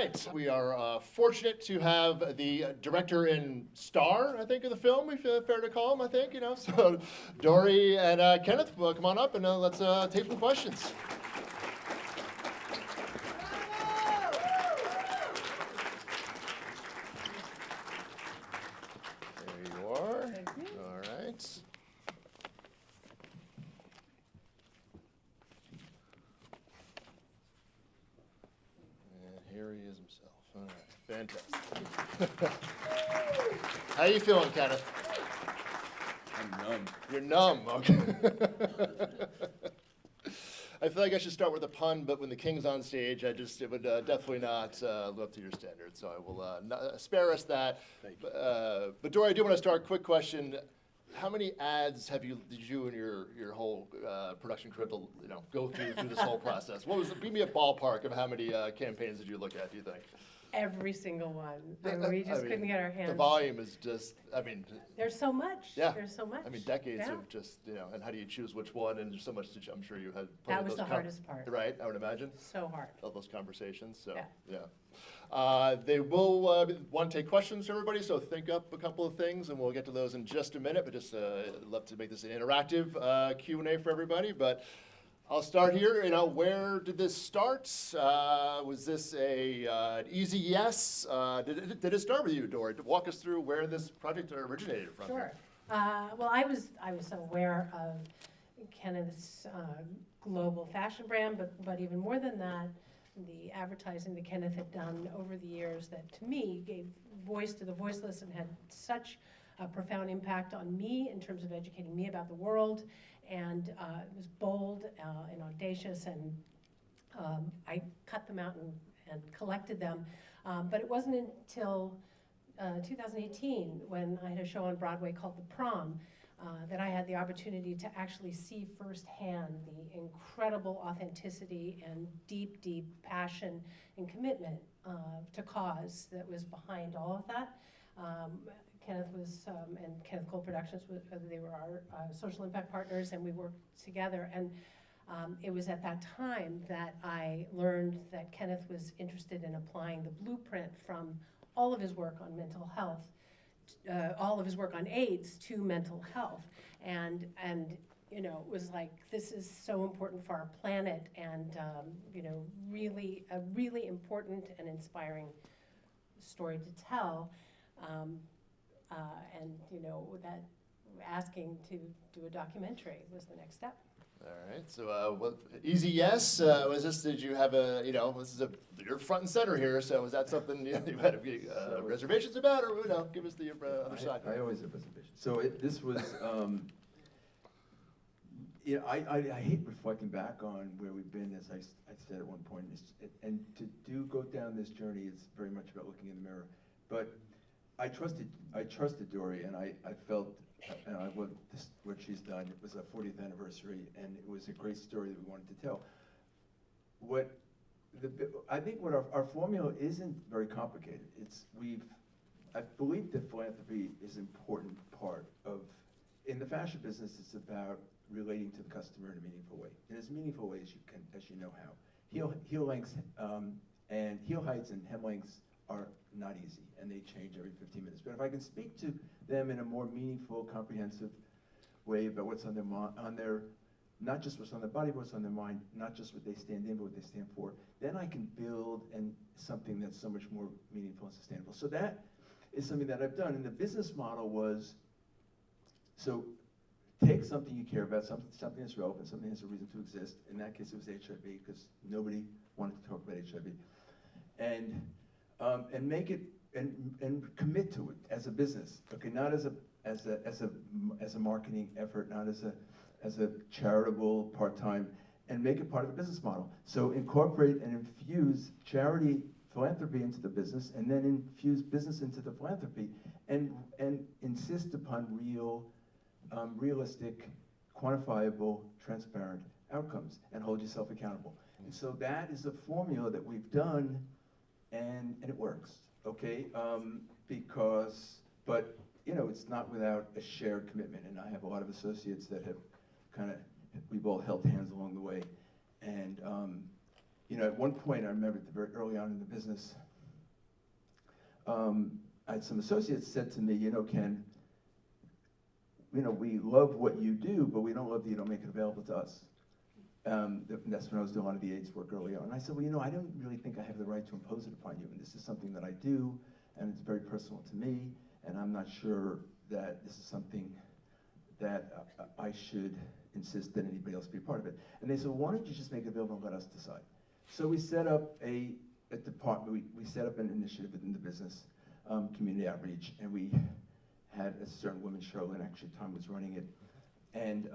right, we are fortunate to have the director and star, I think, of the film, if fair to call him, I think, So Dori and Kenneth, well, come on up and let's take some questions. There you are. Thank you. All right. Here he is himself. All right, fantastic. How you feeling, Kenneth? I'm numb. You're numb, okay. I feel like I should start with a pun, but when the king's on stage, it would definitely not live up to your standards, so I will spare us that. Thank you. But Dori, I do want to start, quick question. How many ads did you and your whole production crew go through this whole process? Give me a ballpark of how many campaigns did you look at, do you think? Every single one. We just couldn't get our hands. The volume is just, There's so much. Yeah. There's so much. Decades Yeah. of just, and how do you choose which one? And there's so much I'm sure you had. That was the hardest part. Right, I would imagine. So hard. All those conversations, so, Yeah. They will want to take questions from everybody, so think up a couple of things, and we'll get to those in just a minute, but just love to make this an interactive Q&A for everybody. But I'll start here. Where did this start? Was this an easy yes? Did it start with you, Dori? Walk us through where this project originated from. Sure. Well, I was aware of Kenneth's global fashion brand, but even more than that, the advertising that Kenneth had done over the years that, to me, gave voice to the voiceless and had such a profound impact on me in terms of educating me about the world. And it was bold and audacious, and I cut them out and collected them. But it wasn't until 2018, when I had a show on Broadway called The Prom, that I had the opportunity to actually see firsthand the incredible authenticity and deep, deep passion and commitment to cause that was behind all of that. Kenneth was, and Kenneth Cole Productions, they were our social impact partners, and we worked together. And it was at that time that I learned that Kenneth was interested in applying the blueprint from all of his work on mental health, all of his work on AIDS, to mental health. And it was like, this is so important for our planet, and really a really important and inspiring story to tell. That asking to do a documentary was the next step. All right, so easy yes. Was this, did you have you're front and center here, so was that something you had reservations about, or give us the other side? I always have reservations. So this was, I hate reflecting back on where we've been, as I said at one point, and to go down this journey is very much about looking in the mirror. But I trusted Dori, and I felt, what she's done. It was a 40th anniversary, and it was a great story that we wanted to tell. I think what our formula isn't very complicated. I believe that philanthropy is an important part of, in the fashion business, it's about relating to the customer in a meaningful way. In as meaningful way as you know how. Heel lengths and heel heights and hem lengths are not easy, and they change every 15 minutes. But if I can speak to them in a more meaningful, comprehensive way about what's on their, not just what's on their body, but what's on their mind, not just what they stand in, but what they stand for, then I can build something that's so much more meaningful and sustainable. So that is something that I've done. And the business model was, so take something you care about, something that's relevant, something that has a reason to exist. In that case, it was HIV, because nobody wanted to talk about HIV. And make it, and commit to it as a business, okay, not as a marketing effort, not as a charitable part-time, and make it part of the business model. So incorporate and infuse charity, philanthropy into the business, and then infuse business into the philanthropy, and insist upon realistic, quantifiable, transparent outcomes, and hold yourself accountable. And so that is a formula that we've done, and it works, okay? But it's not without a shared commitment, and I have a lot of associates that have we've all held hands along the way. And at one point, I remember very early on in the business, I had some associates said to me, Ken, we love what you do, but we don't love that you don't make it available to us. That's when I was doing a lot of the AIDS work early on. And I said, well, I don't really think I have the right to impose it upon you. And this is something that I do, and it's very personal to me, and I'm not sure that this is something that I should insist that anybody else be a part of it. And they said, well, why don't you just make it available and let us decide? So we set up a department, we set up an initiative within the business, community outreach, and we had a certain woman, Charlene, actually Tom was running it, and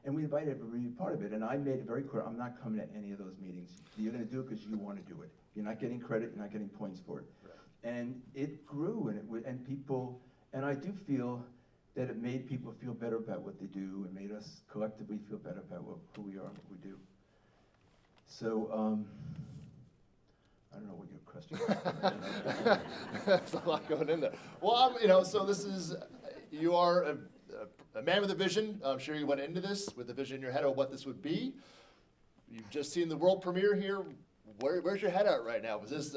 we invited everybody to be part of it. And I made it very clear, I'm not coming to any of those meetings. You're gonna do it because you want to do it. You're not getting credit, you're not getting points for it. Right. And it grew, and people, and I do feel that it made people feel better about what they do, and made us collectively feel better about who we are and what we do. So, I don't know what your question was. There's a lot going in there. Well, so this is, you are a man with a vision. I'm sure you went into this with a vision in your head of what this would be. You've just seen the world premiere here. Where's your head at right now? Was this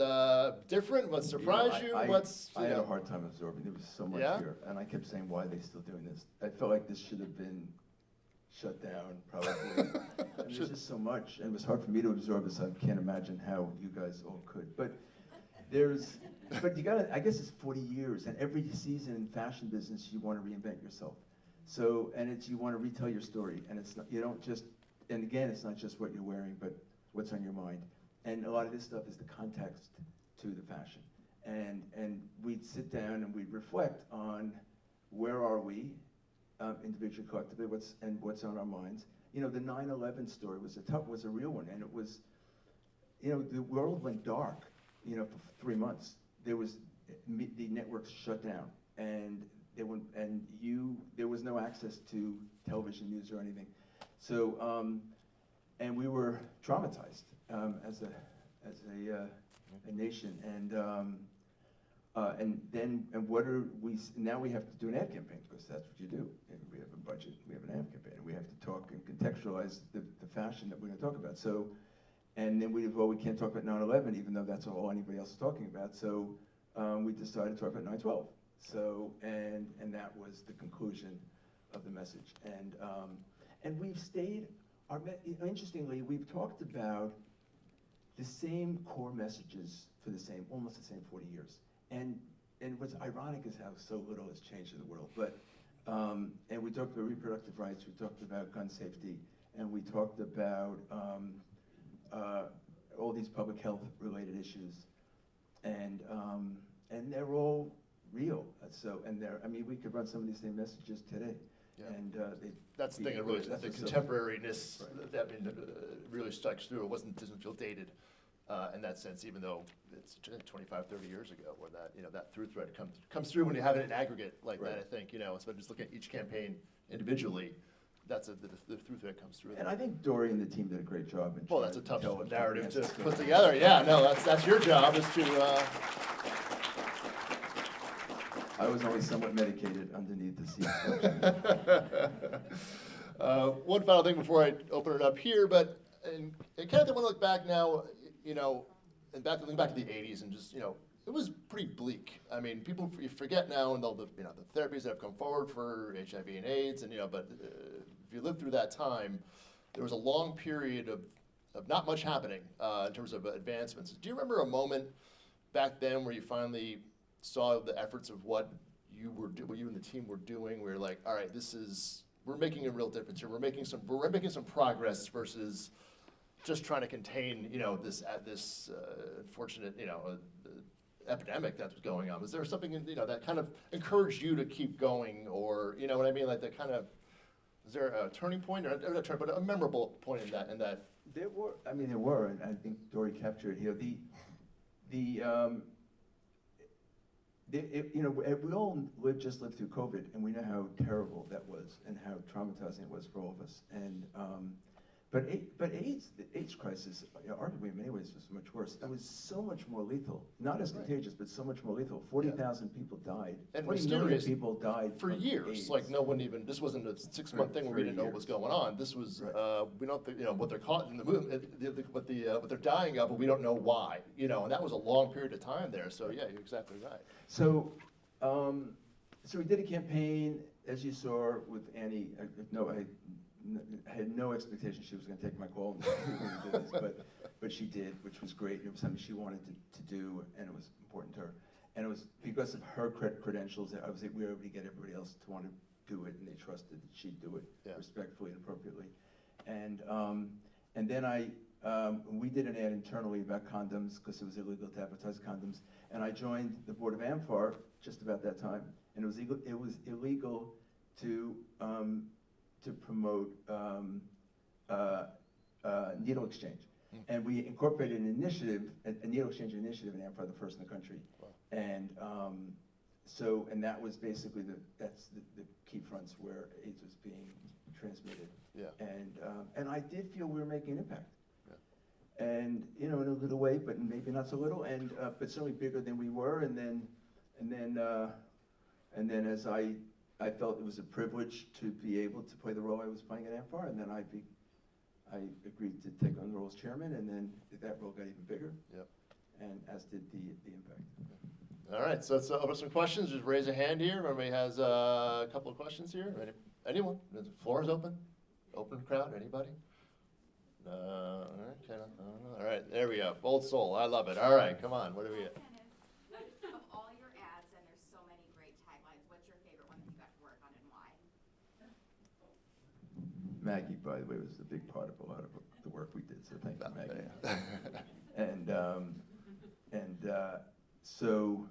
different? What surprised you? I had a hard time absorbing. There was so much here, and I kept saying, why are they still doing this? I felt like this should have been shut down, probably. There's just so much, and it was hard for me to absorb this. I can't imagine how you guys all could. But you gotta, I guess it's 40 years, and every season in fashion business, you want to reinvent yourself. So, and you want to retell your story, and it's not, you don't just, and again, it's not just what you're wearing, but what's on your mind. And a lot of this stuff is the context to the fashion. And we'd sit down and we'd reflect on where are we, individually, collectively, what's on our minds. The 9/11 story was a real one, and it was, the world went dark, for 3 months. There was, the networks shut down, and there was no access to television news or anything. So, and we were traumatized as a nation, and what are we now? We have to do an ad campaign because that's what you do. And we have a budget, we have an ad campaign, and we have to talk and contextualize the fashion that we're going to talk about. So, and then we can't talk about 9/11, even though that's all anybody else is talking about. So, we decided to talk about 9/12. So, and that was the conclusion of the message. And we've stayed. Interestingly, we've talked about the same core messages for almost the same 40 years. And what's ironic is how so little has changed in the world. But and we talked about reproductive rights, we talked about gun safety, and we talked about all these public health related issues, and they're all real. So, we could run some of these same messages today. Yeah. And that's the thing. The contemporariness that really strikes through. It doesn't feel dated in that sense, even though it's 25, 30 years ago, where that through thread comes through when you have it in aggregate like that. I think so just looking at each campaign individually, that's the through thread comes through. And I think Dori and the team did a great job. Well, that's a tough narrative to put together. Yeah, no, that's your job is to. I was only somewhat medicated underneath the seat. One final thing before I open it up here, but Kenneth, I want to look back now, and looking back to the 80s, and just, it was pretty bleak. I mean, people forget now, and all the therapies that have come forward for HIV and AIDS, and but if you live through that time, there was a long period of not much happening in terms of advancements. Do you remember a moment back then where you finally saw the efforts of what you and the team were doing, where you're like, all right, we're making a real difference here. We're making some progress versus just trying to contain, this unfortunate, epidemic that was going on. Was there something, that kind of encouraged you to keep going, or you know what I mean, like that kind of? Is there a turning point, or not turning, but a memorable point in that? There were, and I think Dori captured it here. We all just lived through COVID, and we know how terrible that was and how traumatizing it was for all of us. But AIDS, the AIDS crisis, arguably in many ways was much worse. It was so much more lethal, not as contagious, but so much more lethal. 40,000 people died. And 40 million mysterious people died for of years. AIDS. Like no one even, this wasn't a 6-month thing where we didn't know what was going on. This was, we don't think, what they're caught in the movement, what they're dying of, but we don't know why, and that was a long period of time there. So yeah, you're exactly right. So, so we did a campaign, as you saw, with Annie. I had no expectation she was going to take my call and do this, but she did, which was great. It was something she wanted to do, and it was important to her. And it was because of her credentials that we were able to get everybody else to want to do it, and they trusted that she'd do it respectfully and appropriately. And then we did an ad internally about condoms because it was illegal to advertise condoms, and I joined the board of AMFAR just about that time, and it was illegal to promote needle exchange. And we incorporated an initiative, a needle exchange initiative in AMFAR, the first in the country. Wow. And and that was basically that's the key fronts where AIDS was being transmitted. Yeah. And I did feel we were making an impact. Yeah. And in a little way, but maybe not so little, and but certainly bigger than we were. And then as I felt it was a privilege to be able to play the role I was playing at AMFAR, and then I agreed to take on the role as chairman, and then that role got even bigger. Yep. And as did the impact. All right, so let's open some questions. Just raise a hand here. Everybody has a couple of questions here. Anyone? The floor is open. Open crowd. Anybody? All right, Kenna. All right, there we go. Bold soul. I love it. All right, come on. What do we get? Of all your ads, and there's so many great taglines, what's your favorite one that you got to work on and why? Maggie, by the way, was a big part of a lot of the work we did, so thank you, Maggie. So,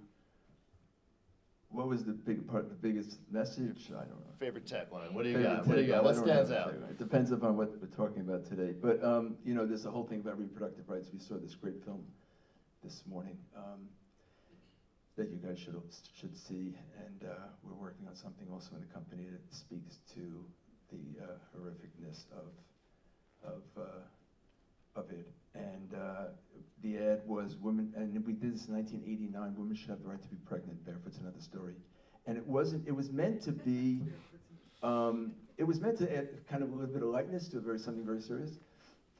what was the biggest message? I don't know. Favorite tagline. What do you got? What do you got? What stands out? It depends upon what we're talking about today. But, there's a whole thing about reproductive rights. We saw this great film this morning that you guys should see. And we're working on something also in the company that speaks to the horrificness of it. And the ad was women, and we did this in 1989, women should have the right to be pregnant. Barefoot's another story. And it was meant to be, it was meant to add kind of a little bit of lightness to something very serious,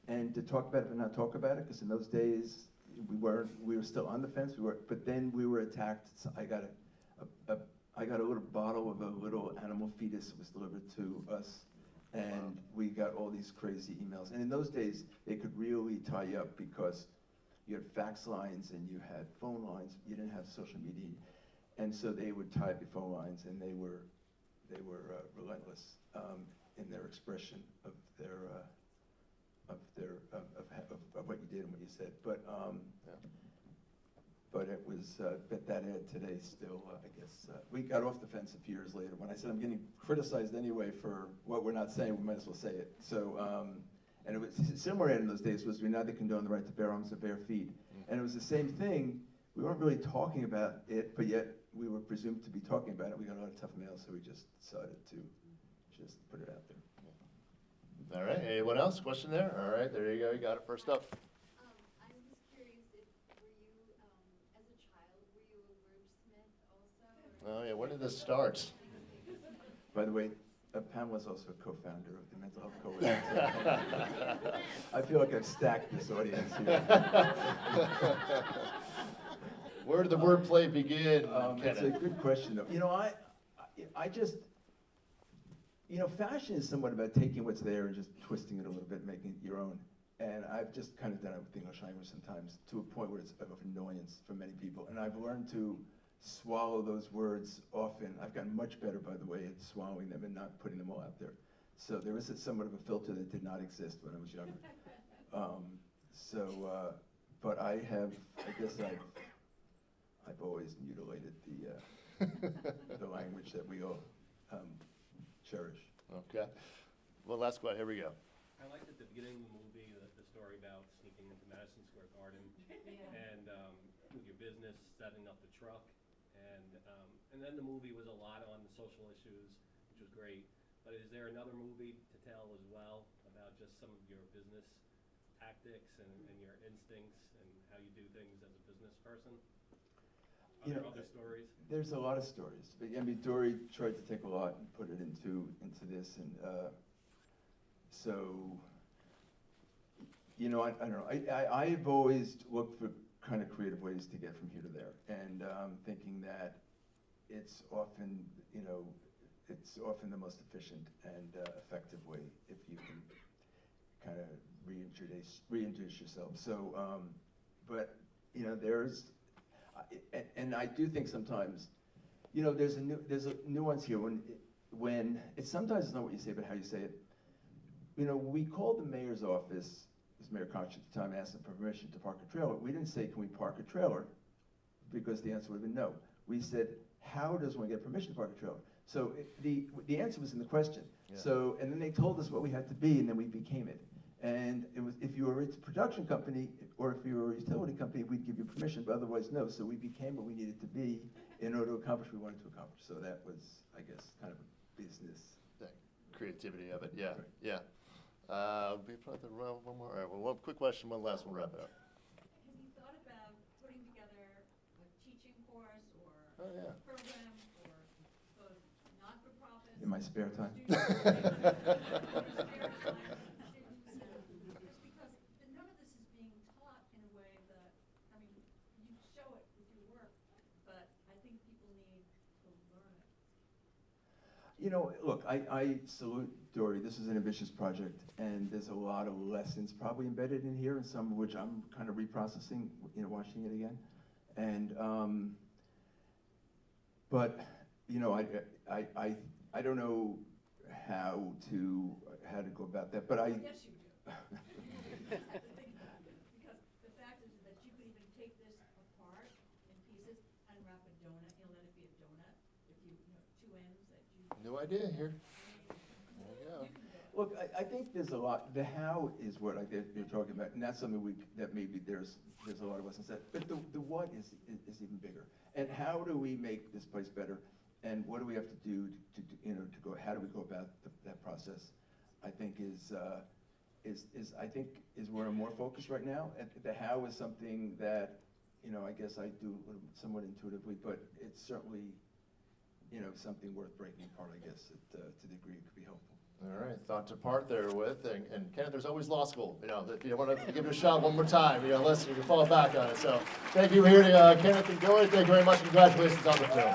and to talk about it but not talk about it, because in those days, we were still on the fence, but then we were attacked. So I got a little bottle of a little animal fetus that was delivered to us, and we got all these crazy emails. And in those days, they could really tie you up because you had fax lines and you had phone lines. You didn't have social media, and so they would tie up your phone lines, and they were relentless in their expression of what you did and what you said. But it was, but that ad today still, I guess, we got off the fence a few years later. When I said I'm getting criticized anyway for what we're not saying, we might as well say it. So, and it was similar ad in those days was we neither condone the right to bear arms or bare feet. And it was the same thing. We weren't really talking about it, but yet we were presumed to be talking about it. We got a lot of tough mail, so we just decided to just put it out there. All right, anyone else? Question there? All right, there you go. You got it first up. I'm just curious, were you, as a child, were you a wordsmith also? Oh yeah, when did this start? By the way, Pamela's also a co-founder of the Mental Health Coalition. I feel like I've stacked this audience here. Where did the wordplay begin, It's a good question, though. I just, fashion is somewhat about taking what's there and just twisting it a little bit, making it your own. And I've just kind of done it with English language sometimes to a point where it's of annoyance for many people. And I've learned to swallow those words often. I've gotten much better, by the way, at swallowing them and not putting them all out there. So there is somewhat of a filter that did not exist when I was younger. But I guess I've always mutilated the language that we all cherish. Okay. Well, last question. Here we go. I liked at the beginning of the movie the story about sneaking into Madison Square Garden and with your business setting up the truck, and then the movie was a lot on the social issues, which was great. But is there another movie to tell as well about about just some of your business tactics and your instincts and how you do things as a business person? Are You there know, other stories? There's a lot of stories, but I mean, Dori tried to take a lot and put it into this, and so, you know, I don't know. I've always looked for kind of creative ways to get from here to there, and thinking that it's often, you know, it's often the most efficient and effective way if you can kind of reintroduce yourself. So, but you know, and I do think sometimes, you know, there's a nuance here when it's sometimes it's not what you say, but how you say it. You know, we called the mayor's office, as Mayor Koch at the time, asked him for permission to park a trailer. We didn't say, can we park a trailer? Because the answer would have been no. We said, how does one get permission to park a trailer? So the answer was in the question. Yeah. So, and then they told us what we had to be, and then we became it. And it was, if you were a production company, or if you were a utility company, we'd give you permission, but otherwise no. So we became what we needed to be in order to accomplish what we wanted to accomplish. So that was, I guess, kind of a business. The creativity of it, yeah, Right. yeah. We probably have one more, all right, well, one quick question, one last, we'll wrap it up. Have you thought about putting together a teaching course or Oh, yeah. program for both not-for-profits? In my spare time. Students, just because none of this is being taught in a way that, I mean, you show it with your work, but I think people need to learn it. You know, look, I salute Dori. This is an ambitious project, and there's a lot of lessons probably embedded in here, and some of which I'm kind of reprocessing, you know, watching it again. And, but, you know, I don't know how to go about that, but Yes, you do. Because the fact is that you could even take this apart in pieces and wrap a donut, you know, let it be a donut, if you know, two ends that you. New idea here. There you go. Look, I think there's a lot. The how is what you're talking about, and that's something that maybe there's a lot of lessons that. But the what is even bigger. And how do we make this place better? And what do we have to do to you know, to go? How do we go about that process? I think is where I'm more focused right now. And the how is something that, you know, I guess I do somewhat intuitively, but it's certainly, you know, something worth breaking apart, I guess, to the degree it could be helpful. All right, thought to part there with, and Kenneth, there's always law school, you know, if you want to give it a shot one more time, you know, listen, you can fall back on it. So thank you here to Kenneth and Dori. Thank you very much. Congratulations on the film.